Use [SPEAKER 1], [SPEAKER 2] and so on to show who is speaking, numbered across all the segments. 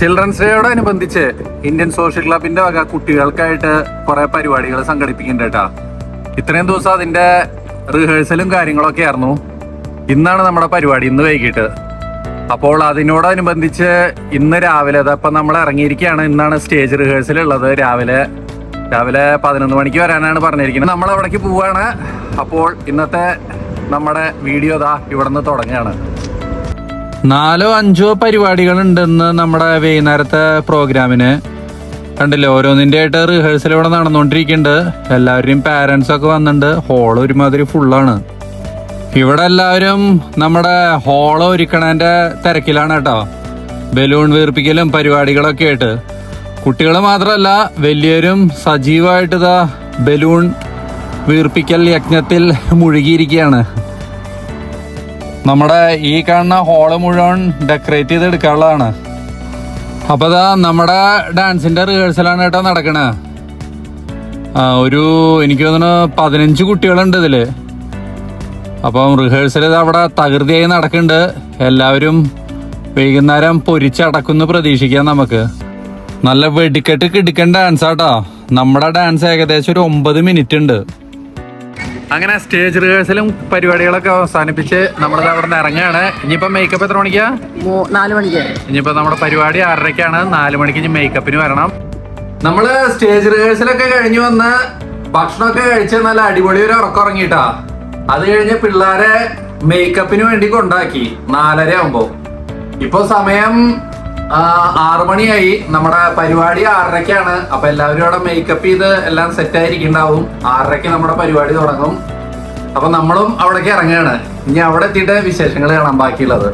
[SPEAKER 1] Children's ഡേയോടനുബന്ധിച്ച് Indian social ക്ലബിന്റെ വക കുട്ടികൾക്കായിട്ട് കുറെ പരിപാടികൾ സംഘടിപ്പിക്കുന്നുണ്ട് കേട്ടാ. ഇത്രയും ദിവസം അതിന്റെ റിഹേഴ്സലും കാര്യങ്ങളൊക്കെ ആയിരുന്നു. ഇന്നാണ് നമ്മുടെ പരിപാടി, ഇന്ന് വൈകിട്ട്. അപ്പോൾ അതിനോടനുബന്ധിച്ച് ഇന്ന് രാവിലെ അതപ്പം നമ്മൾ ഇറങ്ങിയിരിക്കുകയാണ്. ഇന്നാണ് സ്റ്റേജ് റിഹേഴ്സൽ ഉള്ളത്. രാവിലെ 11 മണിക്ക് വരാനാണ് പറഞ്ഞിരിക്കുന്നത്. നമ്മൾ അവിടേക്ക് പോവാണ്. അപ്പോൾ ഇന്നത്തെ നമ്മുടെ വീഡിയോ ഇവിടെ നിന്ന് തുടങ്ങുകയാണ്. 4-5 പരിപാടികൾ ഉണ്ടെന്ന് നമ്മുടെ വൈകുന്നേരത്തെ പ്രോഗ്രാമിന്. കണ്ടില്ലേ, ഓരോന്നിൻ്റെ ആയിട്ട് റിഹേഴ്സൽ ഇവിടെ നടന്നുകൊണ്ടിരിക്കുന്നുണ്ട്. എല്ലാവരുടെയും പാരൻസ് ഒക്കെ വന്നിട്ടുണ്ട്. ഹോൾ ഒരുമാതിരി ഫുള്ളാണ്. ഇവിടെ എല്ലാവരും നമ്മുടെ ഹോള് ഒരുക്കണതിൻ്റെ തിരക്കിലാണ് കേട്ടോ. ബലൂൺ വീർപ്പിക്കലും പരിപാടികളൊക്കെ ആയിട്ട്. കുട്ടികൾ മാത്രമല്ല, വലിയവരും സജീവമായിട്ട് ബലൂൺ വീർപ്പിക്കൽ യജ്ഞത്തിൽ മുഴുകിയിരിക്കുകയാണ്. നമ്മുടെ ഈ കാണുന്ന ഹോള് മുഴുവൻ ഡെക്കറേറ്റ് ചെയ്ത് എടുക്കാനുള്ളതാണ്. അപ്പോൾ നമ്മുടെ ഡാൻസിൻ്റെ റിഹേഴ്സലാണ് കേട്ടോ നടക്കണേ. എനിക്ക് തോന്നുന്നു 15 കുട്ടികളുണ്ട് ഇതിൽ. അപ്പം റിഹേഴ്സൽ അവിടെ തകൃതിയായി നടക്കുന്നുണ്ട്. എല്ലാവരും വൈകുന്നേരം പൊരിച്ചടക്കുമെന്ന് പ്രതീക്ഷിക്കാം നമുക്ക്. നല്ല വെടിക്കെട്ട് കിടക്കൻ ഡാൻസാട്ടോ. നമ്മുടെ ഡാൻസ് ഏകദേശം ഒരു 9 മിനിറ്റ് ഉണ്ട്. അങ്ങനെ സ്റ്റേജ് റിഹേഴ്സലും പരിപാടികളൊക്കെ അവസാനിപ്പിച്ച് നമ്മളത് അവിടെ നിന്ന് ഇറങ്ങുകയാണ്. ഇനിയിപ്പോൾ മേക്കപ്പ് എത്ര മണിക്കാ?
[SPEAKER 2] 4 മണിക്ക്.
[SPEAKER 1] ഇനിയിപ്പോൾ നമ്മുടെ പരിപാടി 6:30-ക്കാണ്. 4 മണിക്ക് ഇനി മേക്കപ്പിന് വരണം. നമ്മൾ സ്റ്റേജ് റിഹേഴ്സലൊക്കെ കഴിഞ്ഞ് വന്ന് ഭക്ഷണമൊക്കെ കഴിച്ച് നല്ല അടിപൊളി ഒരു ഉറക്കം ഉറങ്ങിയിട്ടാ. അത് കഴിഞ്ഞ് പിള്ളേരെ മേക്കപ്പിന് വേണ്ടി കൊണ്ടാക്കി 4:30 ആകുമ്പോൾ. ഇപ്പോൾ സമയം 6 മണിയായി. നമ്മുടെ പരിപാടി 6:30-ക്കാണ്. അപ്പൊ എല്ലാവരും അവിടെ മേക്കപ്പ് ചെയ്ത് എല്ലാം സെറ്റ് ആയിരിക്കുന്നുണ്ടാവും. 6:30-ക്ക് നമ്മുടെ പരിപാടി തുടങ്ങും. അപ്പൊ നമ്മളും അവിടേക്ക് ഇറങ്ങുകയാണ്. ഇനി അവിടെ എത്തിയിട്ട് വിശേഷങ്ങൾ കാണാൻ ബാക്കിയുള്ളത്.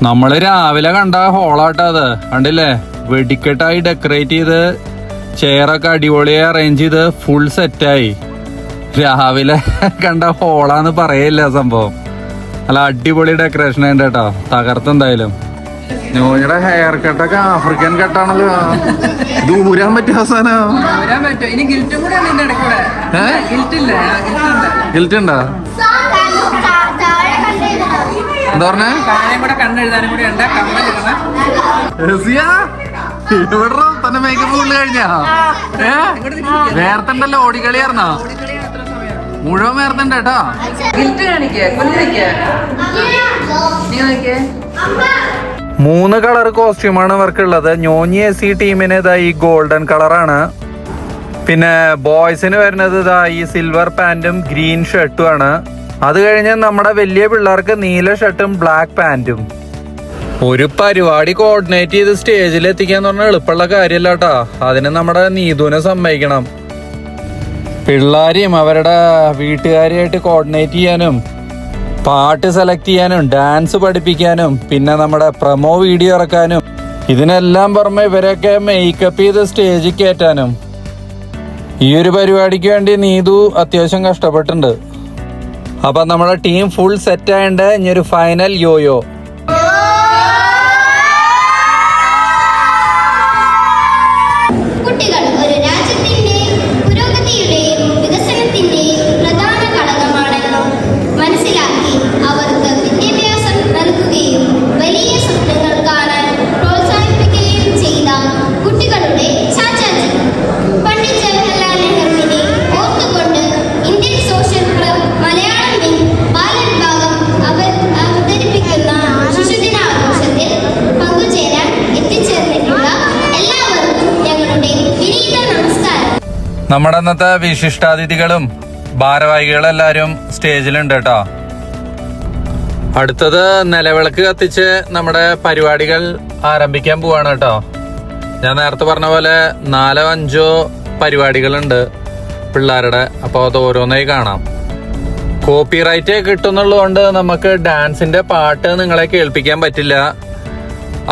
[SPEAKER 1] നമ്മള് രാവിലെ കണ്ട ഹോളാട്ടോ അത്. കണ്ടില്ലേ, വെടിക്കെട്ടായി ഡെക്കറേറ്റ് ചെയ്ത് ചെയറൊക്കെ അടിപൊളിയായി അറേഞ്ച് ചെയ്ത് ഫുൾ സെറ്റായി. രാവിലെ കണ്ട ഹോളാന്ന് പറയില്ല സംഭവം. അല്ല, അടിപൊളി ഡെക്കറേഷൻ ഉണ്ട് കേട്ടോ. തകർത്തെന്തായാലും. ഞങ്ങളുടെ ഹെയർ കട്ടൊക്കെ ആഫ്രിക്കൻ കട്ടാണല്ലോ. ദൂരാൻ പറ്റും അവസാനം. ഗിൽറ്റ് ഉണ്ടോ? എന്താ പറഞ്ഞേ? ഇവിടെ തന്നെ മേക്കപ്പ് ഫുള്ള് കഴിഞ്ഞാ? വേർത്തുണ്ടല്ലോ, ഓടിക്കളിയായിരുന്നോ? മുഴുവൻ വേർത്തുണ്ട് കേട്ടോ. 3 കളർ കോസ്റ്റ്യൂമാണ് ഇവർക്കുള്ളത്. ഞോഞ്ഞി എസ് ടീമിന് ഈ ഗോൾഡൻ കളറാണ്. പിന്നെ ബോയ്സിന് വരുന്നത് ഈ സിൽവർ പാൻറ്റും ഗ്രീൻ ഷർട്ടും ആണ്. അത് കഴിഞ്ഞ് നമ്മുടെ വലിയ പിള്ളേർക്ക് നീല ഷർട്ടും ബ്ലാക്ക് പാൻറ്റും. ഒരു പരിപാടി കോർഡിനേറ്റ് ചെയ്ത് സ്റ്റേജിൽ എത്തിക്കാന്ന് പറഞ്ഞാൽ എളുപ്പമുള്ള കാര്യമല്ല കേട്ടോ. അതിന് നമ്മുടെ നീതുവിനെ സമ്മതിക്കണം. പിള്ളേരെയും അവരുടെ വീട്ടുകാരെയായിട്ട് കോർഡിനേറ്റ് ചെയ്യാനും പാട്ട് സെലക്ട് ചെയ്യാനും ഡാൻസ് പഠിപ്പിക്കാനും പിന്നെ നമ്മുടെ പ്രൊമോ വീഡിയോ ഇറക്കാനും ഇതിനെല്ലാം പുറമെ ഇവരൊക്കെ മേക്കപ്പ് ചെയ്ത് സ്റ്റേജിൽ കയറ്റാനും ഈ ഒരു പരിപാടിക്ക് വേണ്ടി നീതു അത്യാവശ്യം കഷ്ടപ്പെട്ടിട്ടുണ്ട്. അപ്പം നമ്മുടെ ടീം ഫുൾ സെറ്റ് ആയതുകൊണ്ട് ഇനി ഒരു ഫൈനൽ യോയോ. നമ്മുടെ ഇന്നത്തെ വിശിഷ്ടാതിഥികളും ഭാരവാഹികളും എല്ലാവരും സ്റ്റേജിലുണ്ട് കേട്ടോ. അടുത്തത് നിലവിളക്ക് കത്തിച്ച് നമ്മുടെ പരിപാടികൾ ആരംഭിക്കാൻ പോവാണ് കേട്ടോ. ഞാൻ നേരത്തെ പറഞ്ഞ പോലെ 4-5 പരിപാടികളുണ്ട് പിള്ളേരുടെ. അപ്പോൾ അത് ഓരോന്നായി കാണാം. കോപ്പിറൈറ്റ് കിട്ടുന്നുള്ളതുകൊണ്ട് നമുക്ക് ഡാൻസിന്റെ പാട്ട് നിങ്ങളെ കേൾപ്പിക്കാൻ പറ്റില്ല.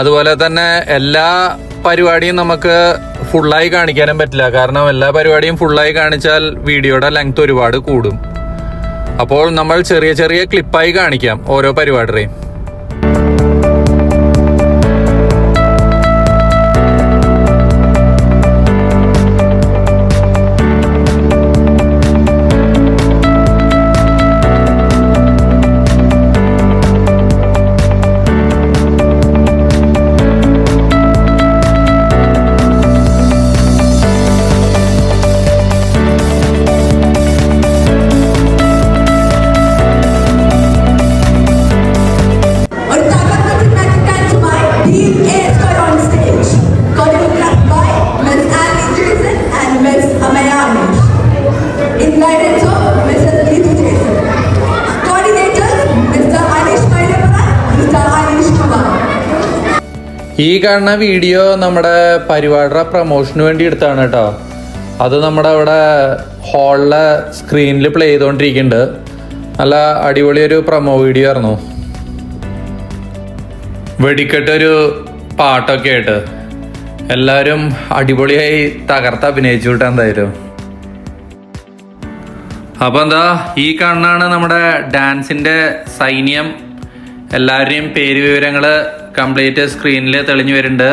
[SPEAKER 1] അതുപോലെ തന്നെ എല്ലാ പരിപാടിയും നമുക്ക് ഫുള്ളായി കാണിക്കാനും പറ്റില്ല. കാരണം എല്ലാ പരിപാടിയും ഫുള്ളായി കാണിച്ചാൽ വീഡിയോയുടെ ലെങ്ത് ഒരുപാട് കൂടും. അപ്പോൾ നമ്മൾ ചെറിയ ചെറിയ ക്ലിപ്പായി കാണിക്കാം ഓരോ പരിപാടിയും.
[SPEAKER 2] Director, Mr. Leith Jason. Coordinators, Mr. Anish Mailapura, Mr. Anish Kumar.
[SPEAKER 1] ഈ കാണുന്ന വീഡിയോ നമ്മുടെ പരിപാടിയുടെ പ്രൊമോഷന് വേണ്ടി എടുത്താണ് കേട്ടോ. അത് നമ്മുടെ അവിടെ ഹാളിലെ സ്ക്രീനിൽ പ്ലേ ചെയ്തുകൊണ്ടിരിക്കുന്നുണ്ട്. നല്ല അടിപൊളിയൊരു പ്രൊമോ വീഡിയോ ആയിരുന്നു. വെടിക്കെട്ടൊരു പാട്ടൊക്കെ ആയിട്ട് എല്ലാവരും അടിപൊളിയായി തകർത്ത് അഭിനയിച്ചു വിട്ടാ എന്തായാലും. അപ്പോൾ എന്താ ഈ കാണുന്നതാണ് നമ്മുടെ ഡാൻസിൻ്റെ സൈന്യം. എല്ലാവരുടെയും പേര് വിവരങ്ങൾ കംപ്ലീറ്റ് സ്ക്രീനിൽ തെളിഞ്ഞു വരുന്നുണ്ട്.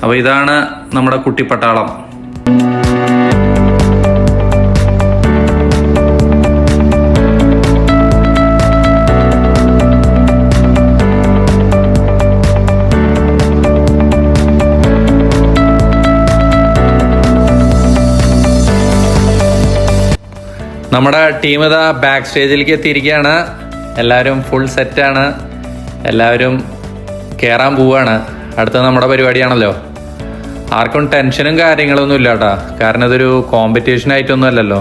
[SPEAKER 1] അപ്പോൾ ഇതാണ് നമ്മുടെ കുട്ടിപ്പട്ടാളം. നമ്മുടെ ടീം ഇതാ ബാക്ക് സ്റ്റേജിലേക്ക് എത്തിയിരിക്കുകയാണ്. എല്ലാവരും ഫുൾ സെറ്റാണ്. എല്ലാവരും കയറാൻ പോവുകയാണ്. അടുത്ത നമ്മുടെ പരിപാടിയാണല്ലോ. ആർക്കും ടെൻഷനും കാര്യങ്ങളൊന്നും ഇല്ല കേട്ടോ. കാരണം ഇതൊരു കോമ്പറ്റീഷൻ ആയിട്ടൊന്നും അല്ലല്ലോ.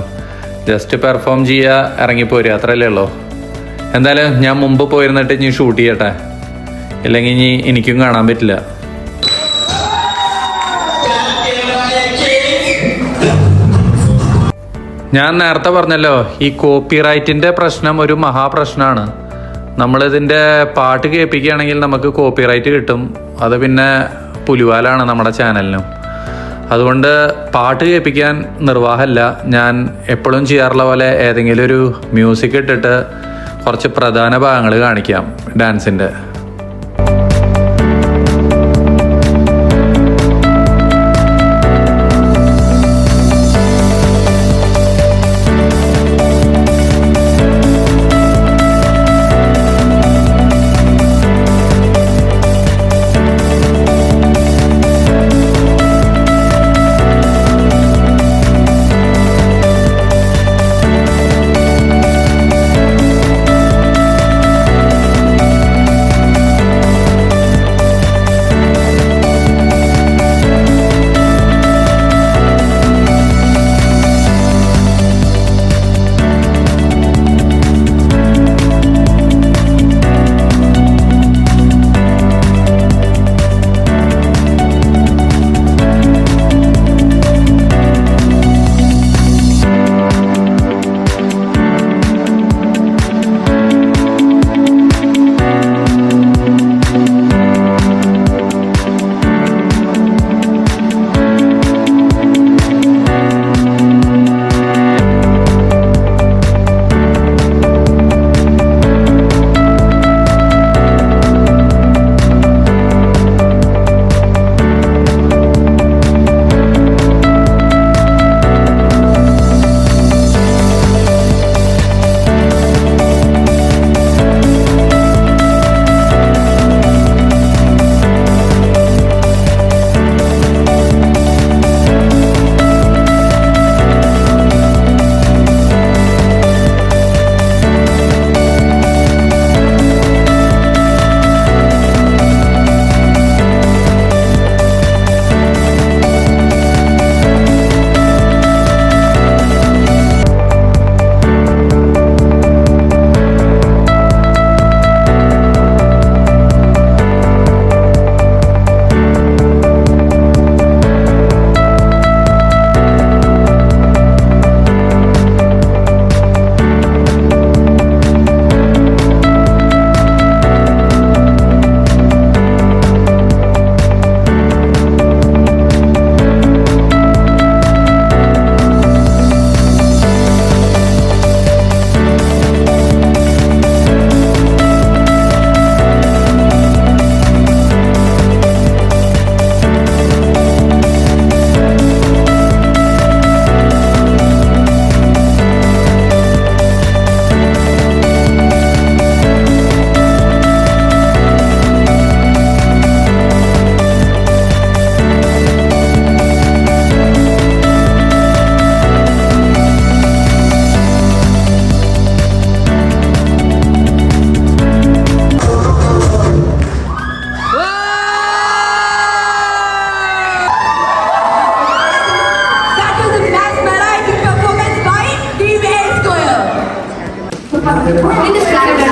[SPEAKER 1] ജസ്റ്റ് പെർഫോം ചെയ്യുക, ഇറങ്ങിപ്പോരുക, അത്രയല്ലേ ഉള്ളൂ. എന്തായാലും ഞാൻ മുമ്പ് പോയിരുന്നിട്ട് ഇനി ഷൂട്ട് ചെയ്യട്ടെ, ഇല്ലെങ്കിൽ ഇനി എനിക്കും കാണാൻ പറ്റില്ല. ഞാൻ നേരത്തെ പറഞ്ഞല്ലോ, ഈ കോപ്പിറൈറ്റിൻ്റെ പ്രശ്നം ഒരു മഹാപ്രശ്നമാണ്. നമ്മളിതിൻ്റെ പാട്ട് കേൾപ്പിക്കുകയാണെങ്കിൽ നമുക്ക് കോപ്പിറൈറ്റ് കിട്ടും. അത് പിന്നെ പുലിവാലാണ് നമ്മുടെ ചാനലിനും. അതുകൊണ്ട് പാട്ട് കേൾപ്പിക്കാൻ നിർവാഹമില്ല. ഞാൻ എപ്പോഴും ചെയ്യാറുള്ള പോലെ ഏതെങ്കിലും ഒരു മ്യൂസിക് ഇട്ടിട്ട് കുറച്ച് പ്രധാന ഭാഗങ്ങൾ കാണിക്കാം ഡാൻസിൻ്റെ.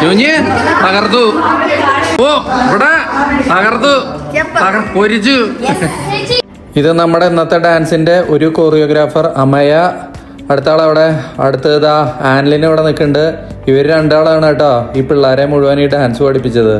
[SPEAKER 1] കുഞ്ഞ് തകർത്തു. ഓ ഇവിടെ തകർത്തു, പൊരിച്ചു. ഇത് നമ്മുടെ ഇന്നത്തെ ഡാൻസിന്റെ ഒരു കൊറിയോഗ്രാഫർ അമയ. അടുത്ത ആളവിടെ, അടുത്തതാ ആൻലിന് ഇവിടെ നിൽക്കുന്നുണ്ട്. ഇവർ രണ്ടാളാണ് കേട്ടോ ഈ പിള്ളേരെ മുഴുവൻ ഈ ഡാൻസ് പഠിപ്പിച്ചത്.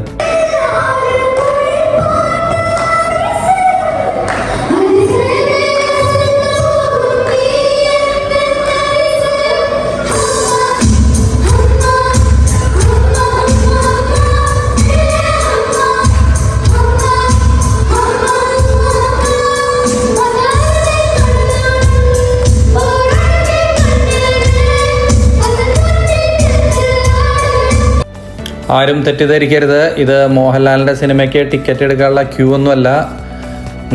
[SPEAKER 1] ആരും തെറ്റിദ്ധരിക്കരുത്, ഇത് മോഹൻലാലിൻ്റെ സിനിമയ്ക്ക് ടിക്കറ്റ് എടുക്കാനുള്ള ക്യൂ ഒന്നുമല്ല.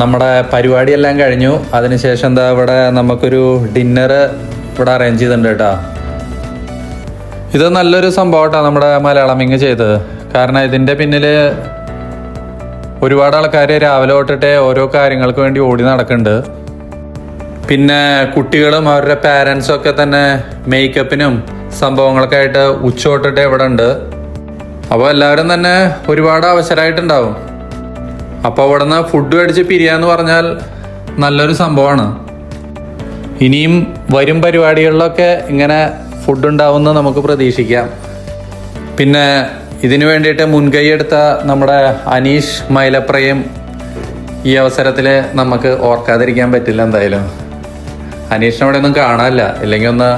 [SPEAKER 1] നമ്മുടെ പരിപാടിയെല്ലാം കഴിഞ്ഞു. അതിനുശേഷം എന്താ ഇവിടെ നമുക്കൊരു ഡിന്നർ ഇവിടെ അറേഞ്ച് ചെയ്തിട്ടുണ്ട് കേട്ടോ. ഇത് നല്ലൊരു സംഭവമായിട്ടാണ് നമ്മുടെ മലയാളമിങ് ചെയ്തത്. കാരണം ഇതിൻ്റെ പിന്നിൽ ഒരുപാട് ആൾക്കാർ രാവിലെ തൊട്ടിട്ട് ഓരോ കാര്യങ്ങൾക്ക് വേണ്ടി ഓടി നടക്കുന്നുണ്ട്. പിന്നെ കുട്ടികളും അവരുടെ പാരൻസും ഒക്കെ തന്നെ മേക്കപ്പിനും സംഭവങ്ങളൊക്കെ ആയിട്ട് ഉച്ച തൊട്ടിട്ട് ഇവിടെ ഉണ്ട്. അപ്പോൾ എല്ലാവരും തന്നെ ഒരുപാട് അവസരമായിട്ടുണ്ടാവും. അപ്പോൾ അവിടെ നിന്ന് ഫുഡ് മേടിച്ച് പിരിയാന്ന് പറഞ്ഞാൽ നല്ലൊരു സംഭവമാണ്. ഇനിയും വരും പരിപാടികളിലൊക്കെ ഇങ്ങനെ ഫുഡ് ഉണ്ടാവുമെന്ന് നമുക്ക് പ്രതീക്ഷിക്കാം. പിന്നെ ഇതിനു വേണ്ടിയിട്ട് മുൻകൈ എടുത്ത നമ്മുടെ അനീഷ് മൈലപ്രയും ഈ അവസരത്തിൽ നമുക്ക് ഓർക്കാതിരിക്കാൻ പറ്റില്ല. എന്തായാലും അനീഷിനെ അവിടെ ഒന്നും കാണാനില്ല, ഇല്ലെങ്കിൽ ഒന്ന്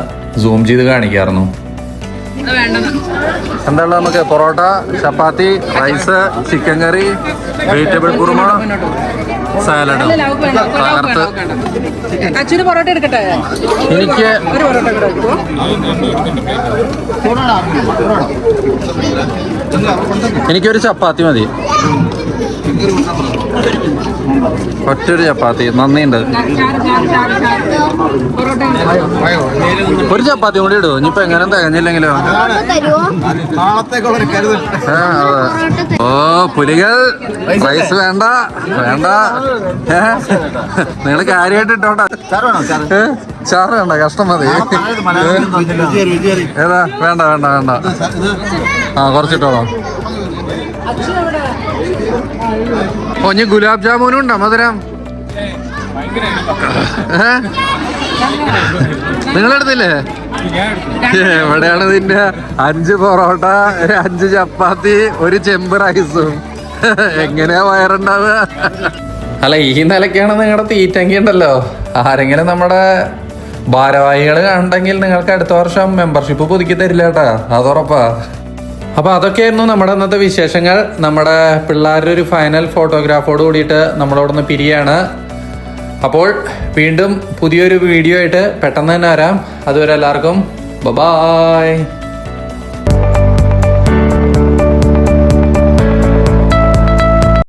[SPEAKER 1] സൂം ചെയ്ത് കാണിക്കായിരുന്നു. എന്താണ് നമുക്ക് പൊറോട്ട, ചപ്പാത്തി, റൈസ്, ചിക്കൻ കറി, വെജിറ്റബിൾ കുറുമ, സാലഡ്, തകർത്ത്. എനിക്കൊരു ചപ്പാത്തി മതി, ഒറ്റൊരു ചപ്പാത്തി. നന്ദിയുണ്ട്. ഒരു ചപ്പാത്തി കൂടി ഇടും. ഇനിയിപ്പോ എങ്ങനെ തികഞ്ഞില്ലെങ്കിലോ? ഓ പുലികൾ, റൈസ് വേണ്ട വേണ്ട, നിങ്ങൾ കാര്യമായിട്ട് ഇട്ടോട്ടെ. ചാറ് വേണ്ട, കഷ്ടം മതി. ഏതാ? വേണ്ട വേണ്ട വേണ്ട. ആ കുറച്ചിട്ടോളോ. ഓ ഇനി ഗുലാബ് ജാമുനും ഉണ്ടോ മധുരം? നിങ്ങളെടുത്തില്ലേ? എവിടെയാണ് ഇതിന്റെ 5 പൊറോട്ട, 5 ചപ്പാത്തി, ഒരു ചെമ്പ് റൈസും? എങ്ങനെയാ വയറുണ്ടാവുക? അല്ല ഈ നിലയ്ക്കാണ് നിങ്ങളുടെ തീറ്റെങ്കിൽ ഉണ്ടല്ലോ. ആരെങ്കിലും നമ്മുടെ ഭാരവാഹികൾ കണ്ടെങ്കിൽ നിങ്ങൾക്ക് അടുത്ത വർഷം മെമ്പർഷിപ്പ് പുതുക്കി തരില്ല കേട്ടാ, അതുറപ്പാ. അപ്പോൾ അതൊക്കെയായിരുന്നു നമ്മുടെ ഇന്നത്തെ വിശേഷങ്ങൾ. നമ്മുടെ പിള്ളേരുടെ ഒരു ഫൈനൽ ഫോട്ടോഗ്രാഫോട് കൂടിയിട്ട് നമ്മളവിടെ നിന്ന് പിരിയാണ്. അപ്പോൾ വീണ്ടും പുതിയൊരു വീഡിയോ ആയിട്ട് പെട്ടെന്ന് തന്നെ വരാം. അതുവരെ എല്ലാവർക്കും ബൈ.